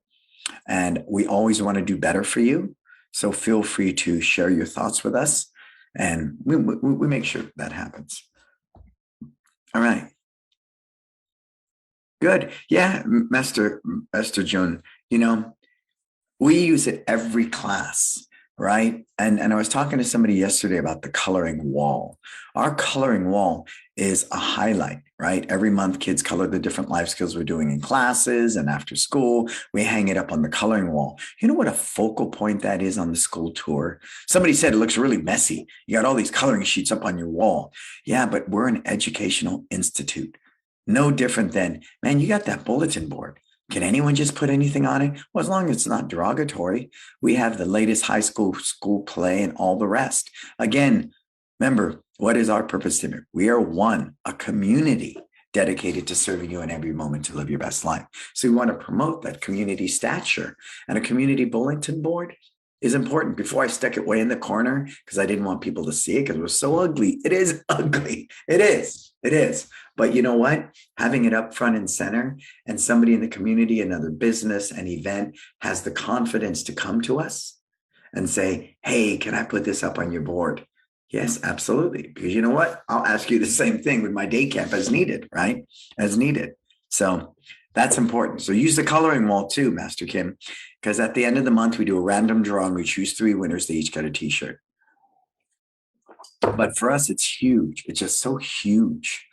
and we always want to do better for you. So feel free to share your thoughts with us, and we make sure that happens. All right. Good. Yeah, Master Jun, we use it every class, right? And I was talking to somebody yesterday about the coloring wall. Our coloring wall is a highlight, right? Every month, kids color the different life skills we're doing in classes and after school. We hang it up on the coloring wall. You know what a focal point that is on the school tour? Somebody said it looks really messy. You got all these coloring sheets up on your wall. Yeah, but we're an educational institute. No different than, man, you got that bulletin board. Can anyone just put anything on it? Well, as long as it's not derogatory. We have the latest high school play and all the rest. Again, remember, what is our purpose statement? We are a community dedicated to serving you in every moment to live your best life. So we want to promote that community stature. And a community bulletin board is important. Before I stuck it way in the corner because I didn't want people to see it because it was so ugly. It is ugly. It is. But you know what? Having it up front and center, and somebody in the community, another business, an event has the confidence to come to us and say, hey, can I put this up on your board? Yes, absolutely. Because you know what? I'll ask you the same thing with my day camp as needed, right? As needed. So that's important. So use the coloring wall too, Master Kim, because at the end of the month, we do a random drawing. We choose 3 winners. They each get a t-shirt. But for us, it's huge. It's just so huge.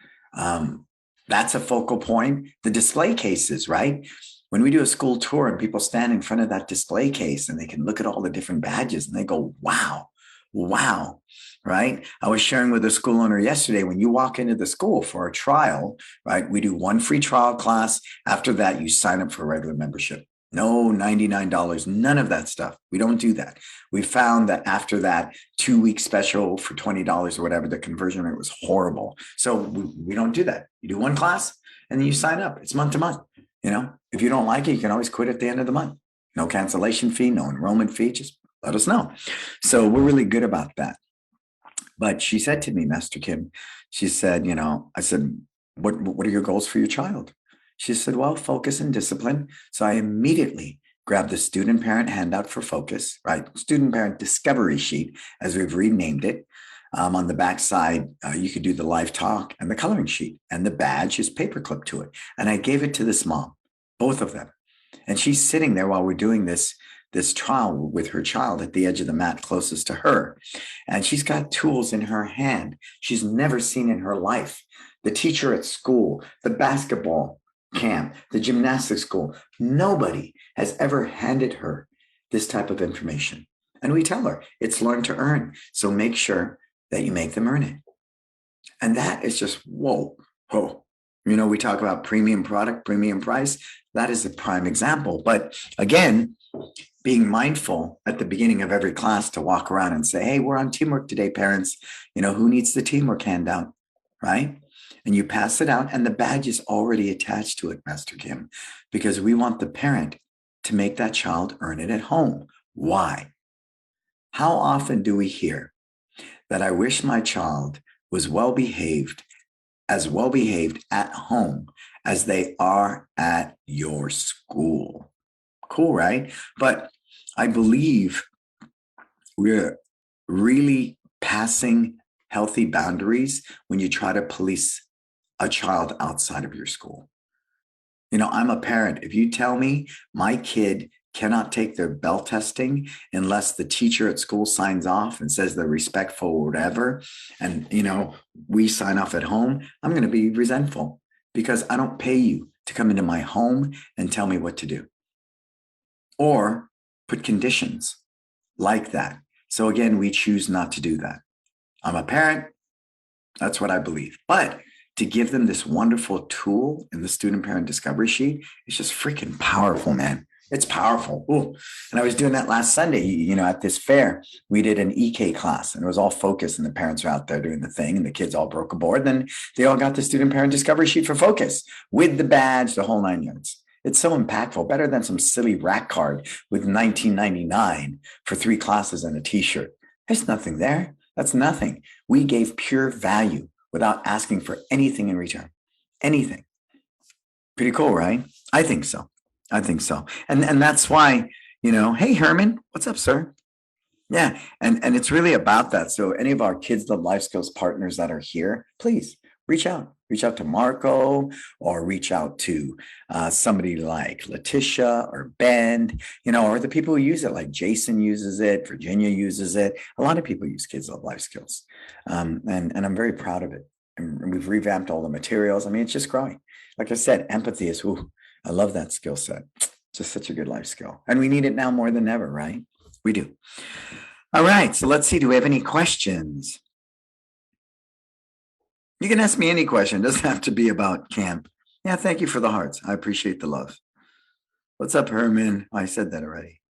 That's a focal point. The display cases, right? When we do a school tour and people stand in front of that display case and they can look at all the different badges and they go, wow, right? I was sharing with a school owner yesterday, when you walk into the school for a trial, right? We do 1 free trial class. After that, you sign up for a regular membership. No $99, none of that stuff. We don't do that. We found that after that 2-week special for $20 or whatever, the conversion rate was horrible. So we don't do that. You do 1 class and then you sign up. It's month to month. If you don't like it, you can always quit at the end of the month. No cancellation fee, no enrollment fee. Just let us know. So we're really good about that. But she said to me, Master Kim, she said, I said, what are your goals for your child? She said, well, focus and discipline. So I immediately grabbed the student parent handout for focus, right? Student parent discovery sheet, as we've renamed it. On the back side, you could do the live talk and the coloring sheet, and the badge is paperclip to it. And I gave it to this mom, both of them. And she's sitting there while we're doing this trial with her child at the edge of the mat closest to her. And she's got tools in her hand she's never seen in her life. The teacher at school, the basketball camp, the gymnastics school, nobody has ever handed her this type of information. And we tell her it's learn to earn. So make sure that you make them earn it. And that is just, whoa. We talk about premium product, premium price. That is a prime example. But again, being mindful at the beginning of every class to walk around and say, hey, we're on teamwork today, parents. Who needs the teamwork handout, right? And you pass it out, and the badge is already attached to it, Master Kim, because we want the parent to make that child earn it at home. Why? How often do we hear that I wish my child was well-behaved at home as they are at your school? Cool, right? But I believe we're really passing healthy boundaries when you try to police a child outside of your school. I'm a parent. If you tell me my kid cannot take their bell testing unless the teacher at school signs off and says they're respectful or whatever. And, we sign off at home. I'm going to be resentful because I don't pay you to come into my home and tell me what to do or put conditions like that. So again, we choose not to do that. I'm a parent. That's what I believe. But to give them this wonderful tool in the student parent discovery sheet, it's just freaking powerful, man. It's powerful. Ooh. And I was doing that last Sunday, at this fair. We did an EK class and it was all focus and the parents are out there doing the thing and the kids all broke a board. Then they all got the student parent discovery sheet for focus with the badge, the whole 9 yards. It's so impactful, better than some silly rack card with $19.99 for 3 classes and a t-shirt. There's nothing there. That's nothing. We gave pure value without asking for anything in return. Anything. Pretty cool, right? I think so. And that's why, hey, Herman, what's up, sir? Yeah. And it's really about that. So any of our Kids Love Life Skills partners that are here, please reach out to Marco or reach out to somebody like Letitia or Ben, or the people who use it, like Jason uses it, Virginia uses it. A lot of people use Kids Love Life Skills. And I'm very proud of it. And we've revamped all the materials. I mean, it's just growing. Like I said, empathy is, I love that skill set. Just such a good life skill. And we need it now more than ever, right? We do. All right. So let's see. Do we have any questions? You can ask me any question. It doesn't have to be about camp. Yeah, thank you for the hearts. I appreciate the love. What's up, Herman? Oh, I said that already.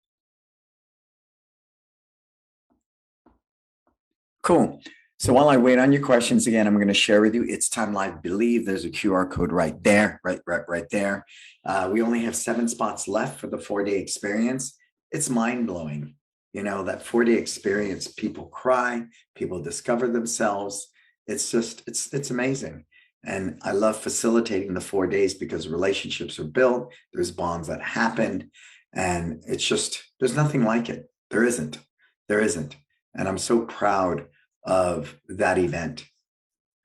Cool. So while I wait on your questions again, I'm going to share with you It's Time Live Believe. There's a QR code right there, right there. We only have 7 spots left for the 4-day experience. It's mind-blowing. That 4-day experience, people cry, people discover themselves. It's amazing. And I love facilitating the 4 days because relationships are built. There's bonds that happen. And it's just, there's nothing like it. There isn't. And I'm so proud of that event.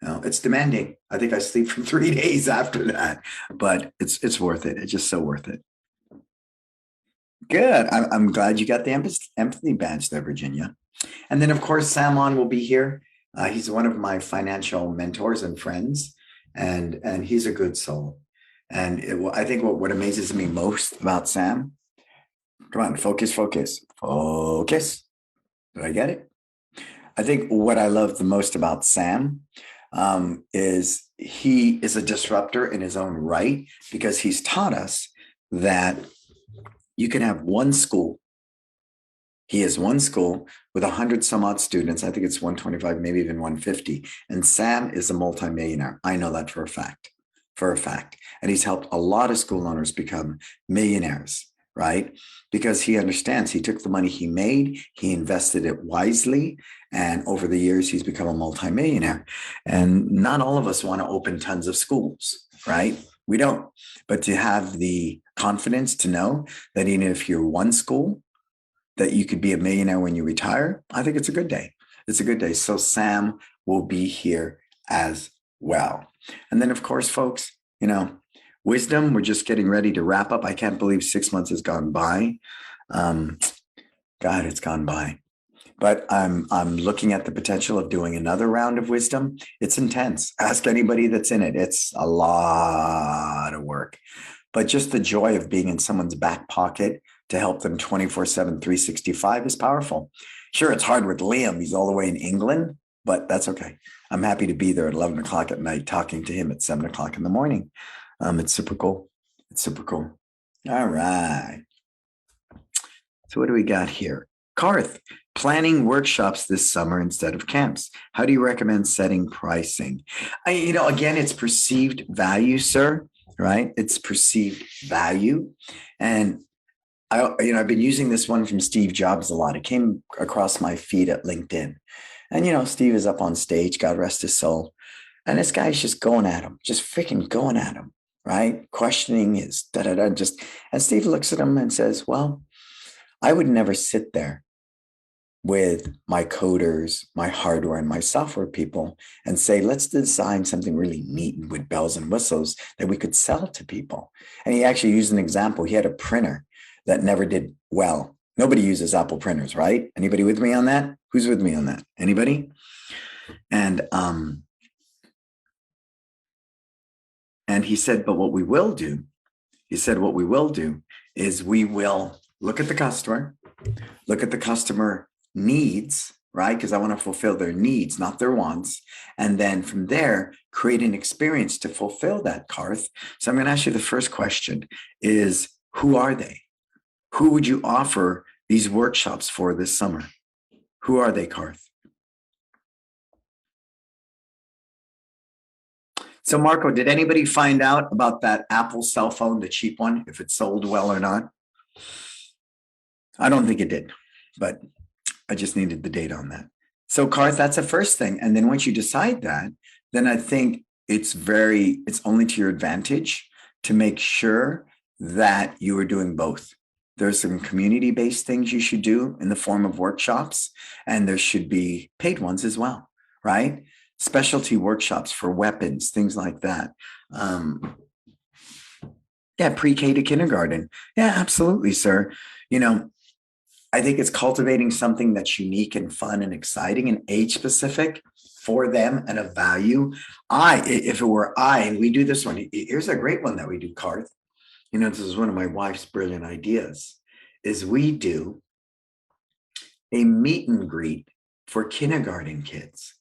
It's demanding. I think I sleep for 3 days after that, but it's worth it. It's just so worth it. Good. I'm glad you got the empathy badge there, Virginia. And then, of course, Salmon will be here. He's one of my financial mentors and friends, and he's a good soul. And I think what amazes me most about Sam, come on, focus. Did I get it? I think what I love the most about Sam is he is a disruptor in his own right, because he's taught us that you can have one school. He has one school with 100 some odd students. I think it's 125, maybe even 150. And Sam is a multimillionaire. I know that for a fact. And he's helped a lot of school owners become millionaires, right? Because he understands. He took the money he made, he invested it wisely, and over the years, he's become a multimillionaire. And not all of us want to open tons of schools, right? We don't. But to have the confidence to know that even if you're one school, that you could be a millionaire when you retire, I think it's a good day. So Sam will be here as well. And then, of course, folks, wisdom, we're just getting ready to wrap up. I can't believe 6 months has gone by. God, it's gone by. But I'm looking at the potential of doing another round of wisdom. It's intense. Ask anybody that's in it. It's a lot of work. But just the joy of being in someone's back pocket to help them 24/7, 365 is powerful. Sure, it's hard with Liam. He's all the way in England, but that's okay. I'm happy to be there at 11 o'clock at night, talking to him at 7 o'clock in the morning. It's super cool. All right. So what do we got here? Karth, planning workshops this summer instead of camps. How do you recommend setting pricing? Again, it's perceived value, sir, right? It's perceived value. And I've been using this one from Steve Jobs a lot. It came across my feed at LinkedIn. And, Steve is up on stage, God rest his soul. And this guy's just going at him, just freaking going at him, right? Questioning his and Steve looks at him and says, well, I would never sit there with my coders, my hardware, and my software people and say, let's design something really neat and with bells and whistles that we could sell to people. And he actually used an example. He had a printer that never did well. Nobody uses Apple printers, right? Anybody with me on that? Who's with me on that? Anybody? And he said, but what we will do, he said, what we will do is we will look at the customer needs, right? Because I want to fulfill their needs, not their wants. And then from there, create an experience to fulfill that, Karth. So I'm going to ask you the first question is, who are they? Who would you offer these workshops for this summer? Who are they, Karth? So Marco, did anybody find out about that Apple cell phone, the cheap one, if it sold well or not? I don't think it did, but I just needed the data on that. So Karth, that's the first thing. And then once you decide that, then I think it's only to your advantage to make sure that you are doing both. There's some community-based things you should do in the form of workshops, and there should be paid ones as well, right? Specialty workshops for weapons, things like that. Pre-K to kindergarten. Yeah, absolutely, sir. I think it's cultivating something that's unique and fun and exciting and age specific for them and of value. If it were and we do this one, here's a great one that we do, Karth. This is one of my wife's brilliant ideas, is we do a meet and greet for kindergarten kids.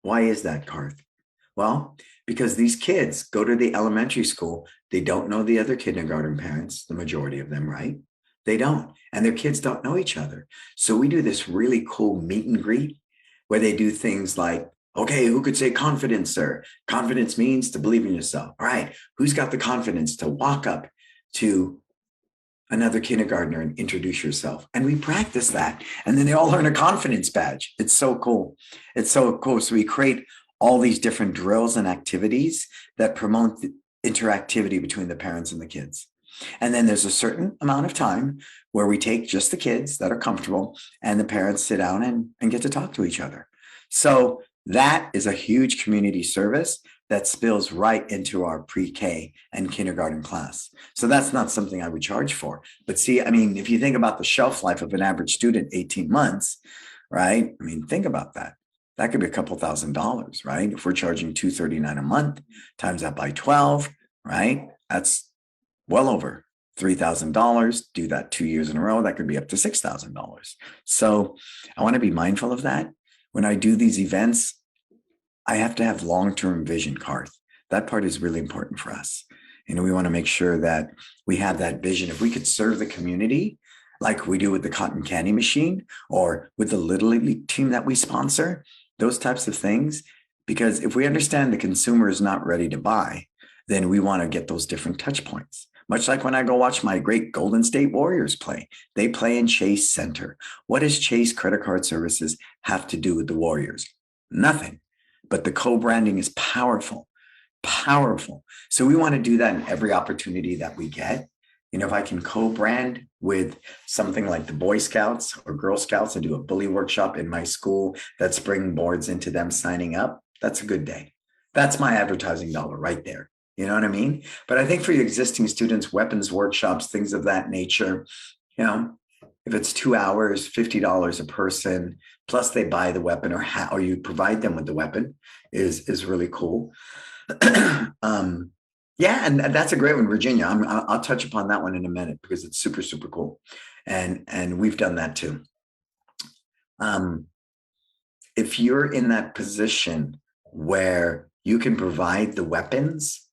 Why is that, Karth? Well, because these kids go to the elementary school, they don't know the other kindergarten parents, the majority of them, right? They don't. And their kids don't know each other. So we do this really cool meet and greet where they do things like, okay, who could say confidence, sir? Confidence means to believe in yourself. All right, who's got the confidence to walk up to another kindergartner and introduce yourself? And we practice that. And then they all learn a confidence badge. It's so cool. It's so cool. So we create all these different drills and activities that promote the interactivity between the parents and the kids. And then there's a certain amount of time where we take just the kids that are comfortable and the parents sit down and get to talk to each other. So that is a huge community service that spills right into our pre-K and kindergarten class. So that's not something I would charge for. But see, if you think about the shelf life of an average student, 18 months, right? Think about that. That could be a couple $1,000s, right? If we're charging $239 a month, times that by 12, right? That's well over $3,000. Do that 2 years in a row, that could be up to $6,000. So I want to be mindful of that. When I do these events, I have to have long-term vision, Karth. That part is really important for us. We want to make sure that we have that vision. If we could serve the community like we do with the cotton candy machine or with the Little League team that we sponsor, those types of things, because if we understand the consumer is not ready to buy, then we want to get those different touch points. Much like when I go watch my great Golden State Warriors play. They play in Chase Center. What does Chase Credit Card Services have to do with the Warriors? Nothing. But the co-branding is powerful, powerful. So we want to do that in every opportunity that we get. If I can co-brand with something like the Boy Scouts or Girl Scouts and do a bully workshop in my school that springboards into them signing up, that's a good day. That's my advertising dollar right there. You know what I mean? But I think for your existing students, weapons workshops, things of that nature, if it's 2 hours, $50 a person, plus they buy the weapon or you provide them with the weapon is really cool. And that's a great one, Virginia. I'll touch upon that one in a minute because it's super, super cool. And we've done that too. If you're in that position where you can provide the weapons,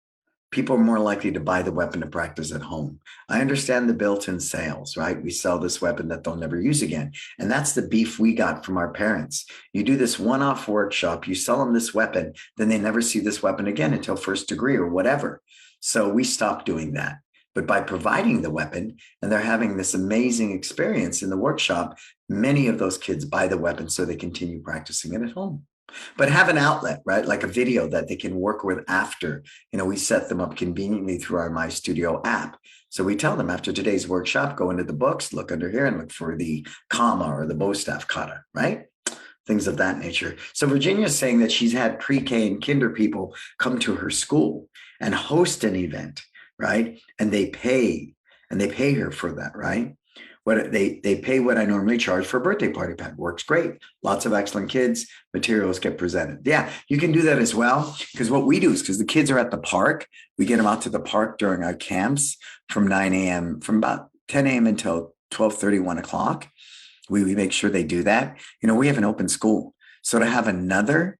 people are more likely to buy the weapon to practice at home. I understand the built-in sales, right? We sell this weapon that they'll never use again. And that's the beef we got from our parents. You do this one-off workshop, you sell them this weapon, then they never see this weapon again until first degree or whatever. So we stopped doing that. But by providing the weapon and they're having this amazing experience in the workshop, many of those kids buy the weapon so they continue practicing it at home. But have an outlet, right? Like a video that they can work with after. We set them up conveniently through our My Studio app. So we tell them after today's workshop, go into the books, look under here and look for the comma or the bow staff kata, right? Things of that nature. So Virginia's saying that she's had pre-K and kinder people come to her school and host an event, right? And they pay and they pay her for that, right? What they pay what I normally charge for a birthday party pack. Works great. Lots of excellent kids. Materials get presented. Yeah, you can do that as well. Because what we do is because the kids are at the park, we get them out to the park during our camps from 9 a.m. from about 10 a.m. until 12:30, 1 o'clock. We make sure they do that. We have an open school. So to have another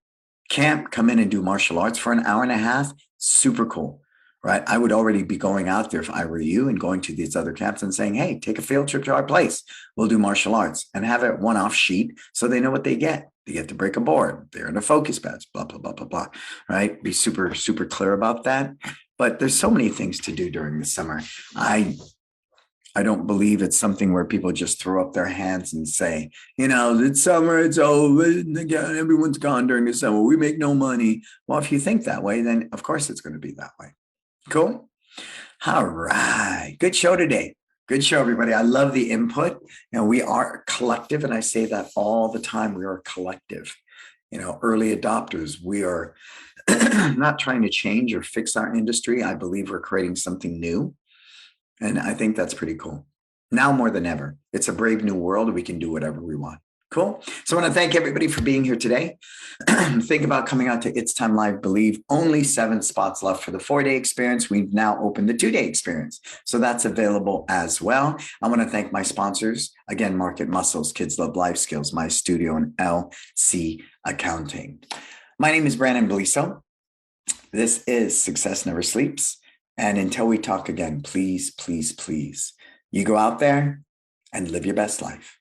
camp come in and do martial arts for an hour and a half, super cool, right? I would already be going out there if I were you and going to these other camps and saying, hey, take a field trip to our place. We'll do martial arts and have a one-off sheet so they know what they get. They get to break a board. They're in a focus pads, blah, blah, blah, blah, blah, right? Be super, super clear about that. But there's so many things to do during the summer. I don't believe it's something where people just throw up their hands and say, it's summer, it's over, everyone's gone during the summer. We make no money. Well, if you think that way, then of course it's going to be that way. Cool. All right. Good show today. Good show, everybody. I love the input. We are a collective, and I say that all the time. We are a collective. Early adopters. We are not trying to change or fix our industry. I believe we're creating something new. And I think that's pretty cool. Now more than ever, it's a brave new world. We can do whatever we want. Cool. So I want to thank everybody for being here today. Think about coming out to It's Time Live. Believe only 7 spots left for the 4-day experience. We've now opened the 2-day experience. So that's available as well. I want to thank my sponsors. Again, Market Muscles, Kids Love Life Skills, My Studio, and LC Accounting. My name is Brannon Beliso. This is Success Never Sleeps. And until we talk again, please, please, please, you go out there and live your best life.